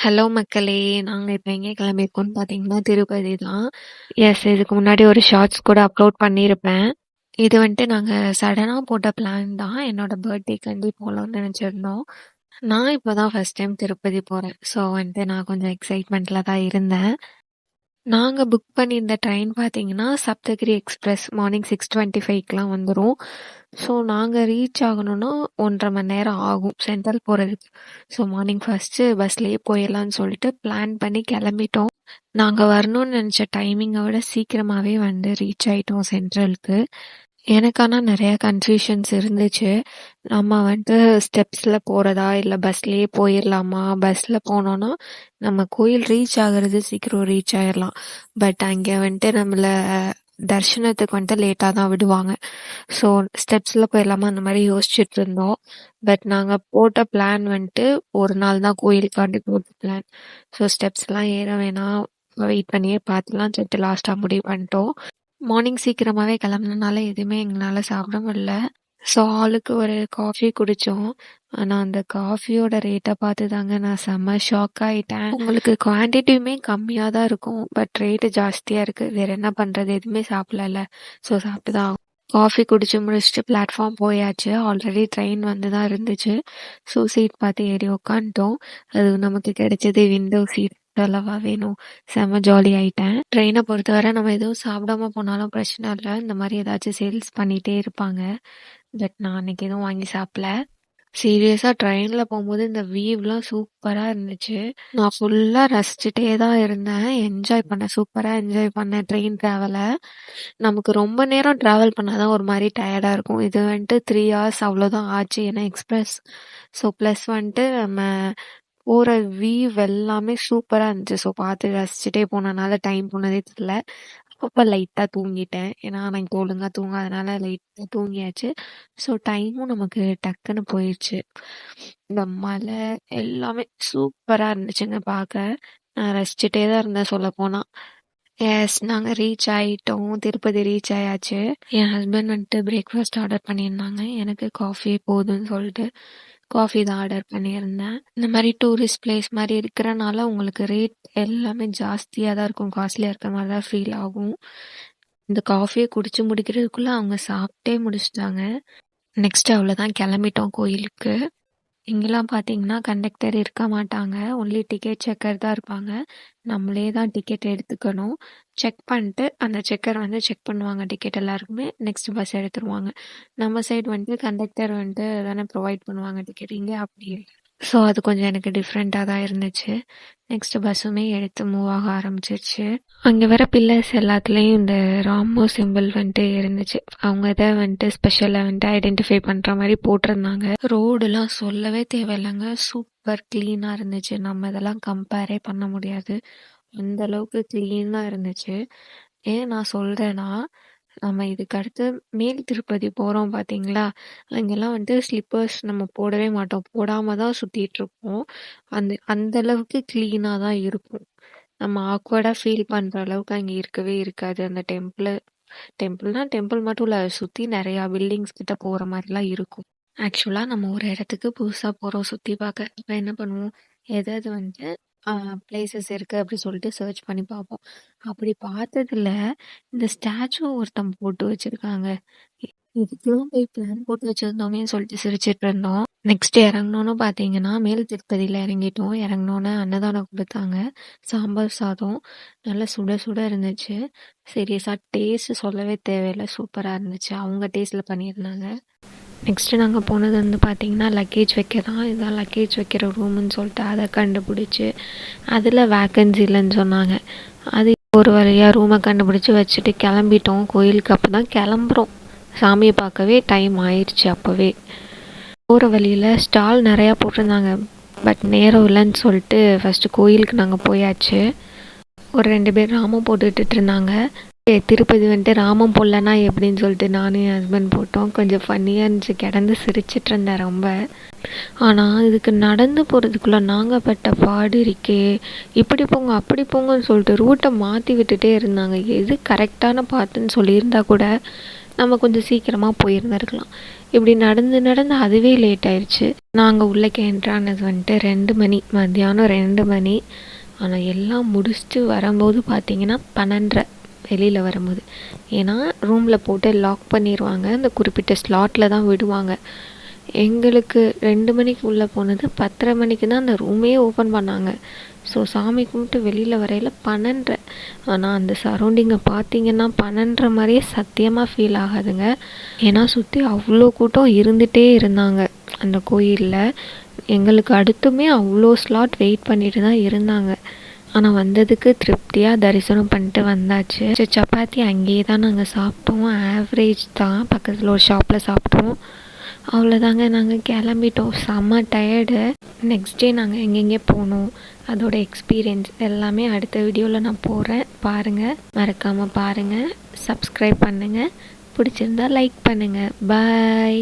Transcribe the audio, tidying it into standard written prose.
Hello மக்களே! நாங்க இப்ப எங்க கிளம்பியிருக்கோம்னு பார்த்தீங்கன்னா, திருப்பதி தான். இதுக்கு முன்னாடி ஒரு ஷார்ட்ஸ் கூட அப்லோட் பண்ணியிருப்பேன். இது வந்துட்டு நாங்க சடனா போட்ட பிளான் தான். என்னோட பர்த்டேக்காண்டி போலாம்னு நெனச்சிருந்தோம். நான் இப்ப தான் ஃபர்ஸ்ட் டைம் திருப்பதி போறேன். ஸோ வந்துட்டு நான் கொஞ்சம் எக்ஸைட்மெண்ட்ல தான் இருந்தேன். நாங்க புக் பண்ணியிருந்த ட்ரெயின் பார்த்தீங்கன்னா, சப்தகிரி எக்ஸ்பிரஸ் மார்னிங் 6:25க்குலாம் வந்துரும். ஸோ நாங்க ரீச் ஆகணும்னா 1 1/2 மணி நேரம் ஆகும் சென்ட்ரல் போறதுக்கு. ஸோ மார்னிங் ஃபர்ஸ்ட்டு பஸ்லயே போயிரலான்னு சொல்லிட்டு பிளான் பண்ணி கெளம்பிட்டோம். நாங்க வரணும்னு நெனச்ச டைமிங்க விட சீக்கிரமாவே வந்து ரீச் ஆயிட்டோம் சென்ட்ரலுக்கு. எனக்கு ஆனா நெறைய கன்ஃப்யூஷன்ஸ் இருந்துச்சு. நம்ம வந்துட்டு ஸ்டெப்ஸ்ல போறதா? இல்ல பஸ்லயே போயிரலாமா? பஸ்ல போனோம்னா, நம்ம கோயில் ரீச் ஆகுறது சீக்கிரம் ரீச் ஆயிரலாம். பட் அங்க வந்துட்டு நம்மள தர்ஷனத்துக்கு வந்துட்டு லேட்டா தான் விடுவாங்க. ஸோ ஸ்டெப்ஸ்ல போயிரலாமா? அந்த மாரி யோசிச்சுட்டு இருந்தோம். பட் நாங்க போட்ட பிளான் வந்துட்டு, ஒரு நாள் தான் கோயிலுக்காண்டி போட்ட பிளான். ஸோ ஸ்டெப்ஸ்லாம் ஏற வேணாம். வெயிட் பண்ணியே பார்த்துலாம்னு சொல்லிட்டு லாஸ்ட்டா முடிவு பண்ணிட்டோம். மார்னிங் சீக்கிரமாவே கிளம்புனனால எதுவுமே எங்களால சாப்பிட முடியல. ஸோ ஆளுக்கு ஒரு காஃபி குடிச்சோம். ஆனா அந்த காஃபியோட ரேட்ட பார்த்து தாங்க நான் செம்ம ஷாக் ஆயிட்டேன். உங்களுக்கு குவான்டிட்டியுமே கம்மியா தான் இருக்கும். பட் ரேட்டு ஜாஸ்தியா இருக்கு. வேற என்ன பண்றது? எதுவுமே சாப்பிடலல்ல. ஸோ சாப்பிட்டு தான் காஃபி குடிச்சு முடிச்சுட்டு பிளாட்ஃபார்ம் போயாச்சு. ஆல்ரெடி ட்ரெயின் வந்து தான் இருந்துச்சு. ஸோ சீட் பார்த்து ஏறி உக்காந்துட்டோம். அது நமக்கு கிடைச்சது விண்டோ சீட். சொல்லவா வேணும்? செம்ம ஜாலி ஆயிட்டேன். ட்ரெயின பொறுத்தவரை நம்ம எதுவும் சாப்பிடாம போனாலும் பிரச்சனை இல்ல. இந்த மாரி ஏதாச்சும் சேல்ஸ் பண்ணிட்டே இருப்பாங்க. பட் நான் அன்னைக்கு எதுவும் வாங்கி சாப்பிடல. சீரியஸா ட்ரெயின்ல போம்போது இந்த வியூலாம் சூப்பரா இருந்துச்சு. நான் ஃபுல்லா ரசிச்சுட்டே தான் இருந்தேன். என்ஜாய் பண்ணேன். சூப்பரா என்ஜாய் பண்ணேன் ட்ரெயின் ட்ராவல. நமக்கு ரொம்ப நேரம் ட்ராவல் பண்ணா தான் ஒரு மாரி டயர்டா இருக்கும். இது வந்துட்டு 3 ஹார்ஸ் அவ்வளோதான் ஆச்சு. ஏன்னா எக்ஸ்பிரஸ். ஸோ ப்ளஸ் வந்துட்டு நம்ம போற வியூ எல்லாமே சூப்பரா இருந்துச்சு. ஸோ பார்த்து ரசிச்சுட்டே போனனால டைம் போனதே தெரியல. அப்பப்ப லைட்டா தூங்கிட்டேன். ஏன்னா நான் இப்போ ஒழுங்கா தூங்காதனால லைட்டா தூங்கியாச்சு. ஸோ டைமும் நமக்கு டக்குன்னு போயிருச்சு. இந்த மலை எல்லாமே சூப்பரா இருந்துச்சுங்க பார்க்க. நான் ரசிச்சுட்டே தான் இருந்தேன் சொல்லப்போனா. நாங்க ரீச் ஆயிட்டோம். திருப்பதி ரீச் ஆயாச்சு. என் ஹஸ்பண்ட் வந்துட்டு பிரேக்ஃபாஸ்ட் ஆர்டர் பண்ணியிருந்தாங்க. எனக்கு காஃபியே போதும்ன்னு சொல்லிட்டு காஃபி தான் ஆர்டர் பண்ணியிருந்தேன். இந்த மாரி டூரிஸ்ட் பிளேஸ் மாரி இருக்கிறனால உங்களுக்கு ரேட் எல்லாமே ஜாஸ்தியா தான் இருக்கும். காஸ்ட்லியா இருக்கிற மாரி தான் ஃபீல் ஆகும். இந்த காஃபிய குடிச்சு முடிக்கிறதுக்குள்ள அவங்க சாப்பிட்டே முடிச்சுட்டாங்க. நெக்ஸ்ட் அவ்வளோதான் கிளம்பிட்டோம் கோயிலுக்கு. இங்கெல்லாம் பார்த்தீங்கன்னா கண்டக்டர் இருக்க மாட்டாங்க. ஒன்லி டிக்கெட் செக்கர் தான் இருப்பாங்க. நம்மளே தான் டிக்கெட் எடுத்துக்கணும். செக் பண்ணிட்டு அந்த செக்கர் வந்து செக் பண்ணுவாங்க டிக்கெட் எல்லாருக்குமே. நெக்ஸ்ட் பஸ் எடுத்துருவாங்க. நம்ம சைடு வந்துட்டு கண்டக்டர் வந்துட்டு தானே ப்ரொவைட் பண்ணுவாங்க டிக்கெட். இங்க அப்படி இல்ல. ஸோ அது கொஞ்சம் எனக்கு டிஃப்ரெண்ட்டா தான் இருந்துச்சு. நெக்ஸ்ட் பஸ்ஸுமே எடுத்து மூவ் ஆக ஆரம்பிச்சிருச்சு. அங்கே வர பில்லர்ஸ் எல்லாத்துலேயும் இந்த ராமோ சிம்பிள் வந்துட்டு இருந்துச்சு. அவங்க இதை வந்துட்டு ஸ்பெஷலாக வந்துட்டு ஐடென்டிஃபை பண்ணுற மாதிரி போட்டிருந்தாங்க. ரோடுலாம் சொல்லவே தேவையில்லைங்க. சூப்பர் க்ளீனாக இருந்துச்சு. நம்ம இதெல்லாம் கம்பேரே பண்ண முடியாது. அந்த அளவுக்கு க்ளீனாக இருந்துச்சு. ஏன் நான் சொல்கிறேன்னா, நம்ம இதுக்கு அடுத்து மேல் திருப்பதி போகிறோம் பார்த்தீங்களா, அங்கெல்லாம் வந்துட்டு ஸ்லிப்பர்ஸ் நம்ம போடவே மாட்டோம். போடாம தான் சுற்றிட்டுருப்போம். அந்த அந்த அளவுக்கு க்ளீனாக தான் இருக்கும். நம்ம ஆக்வர்டா ஃபீல் பண்ற அளவுக்கு அங்க இருக்கவே இருக்காது. அந்த டெம்பிள்னா டெம்பிள் மட்டும் இல்ல. அத சுத்தி நெறையா பில்டிங்ஸ் கிட்ட போற மாரிலாம் இருக்கும். ஆக்சுவலா நம்ம ஒரு இடத்துக்கு புதுசா போறோம் சுத்தி பார்க்க. அப்ப என்ன பண்ணுவோம்? எது எது வந்துட்டு பிளேசஸ் இருக்கு அப்படி சொல்லிட்டு சர்ச் பண்ணி பார்ப்போம். அப்படி பார்த்ததுல இந்த ஸ்டாச்சு ஒருத்தன் போட்டு வச்சிருக்காங்க. இதுக்கெல்லாம் போய் பிளான் போட்டு வச்சிருந்தோமேன்னு சொல்லிட்டு சிரிச்சிட்டு இருந்தோம். நெக்ஸ்ட் இறங்கணும்னு பார்த்தீங்கன்னா, மேல் திருப்பதியில இறங்கிட்டோம். இறங்குனோனே அன்னதானம் குடுத்தாங்க. சாம்பார் சாதம் நல்லா சுட சுட இருந்துச்சு. சீரியஸா டேஸ்ட் சொல்லவே தேவையில்ல. சூப்பரா இருந்துச்சு. அவங்க டேஸ்ட்ல பண்ணியிருந்தாங்க. நெக்ஸ்ட்டு நாங்கள் போனது வந்து பார்த்தீங்கன்னா, லக்கேஜ் வைக்க தான். இதான் லக்கேஜ் வைக்கிற ரூமுன்னு சொல்லிட்டு அதை கண்டுபிடிச்சி, அதில் வேக்கன்சி இல்லைன்னு சொன்னாங்க. அது ஒரு வழியாக ரூமை கண்டுபிடிச்சி வச்சுட்டு கிளம்பிட்டோம் கோயிலுக்கு. அப்போ தான் கிளம்புறோம். சாமியை பார்க்கவே டைம் ஆயிடுச்சு அப்போவே. போகிற வழியில் ஸ்டால் நிறையா போட்டிருந்தாங்க. பட் நேரம் இல்லைன்னு சொல்லிட்டு ஃபஸ்ட்டு கோயிலுக்கு நாங்கள் போயாச்சு. ஒரு 2 பேர் ராமம் போட்டுக்கிட்டு இருந்தாங்க. திருப்பதி வந்துட்டு ராமம் போடலன்னா எப்படின்னு சொல்லிட்டு நானும் என் ஹஸ்பண்ட் போட்டோம். கொஞ்சம் ஃபன்னியாக இருந்துச்சு. கிடந்து சிரிச்சிட்டு இருந்தேன் ரொம்ப. ஆனால் இதுக்கு நடந்து போகிறதுக்குள்ளே நாங்கள் பட்ட பாடு இருக்கே. இப்படி போங்க அப்படி போங்கன்னு சொல்லிட்டு ரூட்டை மாற்றி விட்டுட்டே இருந்தாங்க. எது கரெக்டான பாத்துன்னு சொல்லியிருந்தா கூட நம்ம கொஞ்சம் சீக்கிரமாக போயிருந்துருக்கலாம். இப்படி நடந்து நடந்து அதுவே லேட் ஆயிடுச்சு. நாங்கள் உள்ளே என்ட்ரானது வந்துட்டு 2 மணி, மத்தியானம் 2 மணி. ஆனால் எல்லாம் முடிச்சுட்டு வரும்போது பார்த்திங்கன்னா 12:30 வெளியில் வரும்போது. ஏன்னா ரூமில் போட்டு லாக் பண்ணிடுவாங்க, அந்த குறிப்பிட்ட ஸ்லாட்டில் தான் விடுவாங்க. எங்களுக்கு 2 மணிக்கு உள்ளே போனது 10:30 மணிக்கு தான் அந்த ரூமே ஓப்பன் பண்ணாங்க. ஸோ சாமி கும்பிட்டு வெளியில் வரையில் 12:30. ஆனால் அந்த சரௌண்டிங்கை பார்த்திங்கன்னா 12:30 மாதிரியே சத்தியமாக ஃபீல் ஆகாதுங்க. ஏன்னா சுற்றி அவ்வளோ கூட்டம் இருந்துகிட்டே இருந்தாங்க அந்த கோயிலில். எங்களுக்கு அடுத்துமே அவ்வளோ ஸ்லாட் வெயிட் பண்ணிட்டு தான் இருந்தாங்க. ஆனால் வந்ததுக்கு திருப்தியாக தரிசனம் பண்ணிட்டு வந்தாச்சு. சப்பாத்தி அங்கேயே தான் நாங்கள் சாப்பிட்டோம், ஆவரேஜ் தான். பக்கத்தில் ஒரு ஷாப்பில் சாப்பிட்டோம். அவ்வளோதாங்க, நாங்கள் கிளம்பிட்டோம். செம்ம டயர்டு. நெக்ஸ்ட் டே நாங்கள் எங்கெங்கே போனோம், அதோட எக்ஸ்பீரியன்ஸ் எல்லாமே அடுத்த வீடியோவில் நான் போடுறேன், பாருங்கள். மறக்காமல் பாருங்கள், சப்ஸ்கிரைப் பண்ணுங்கள், பிடிச்சிருந்தா லைக் பண்ணுங்கள். பாய்.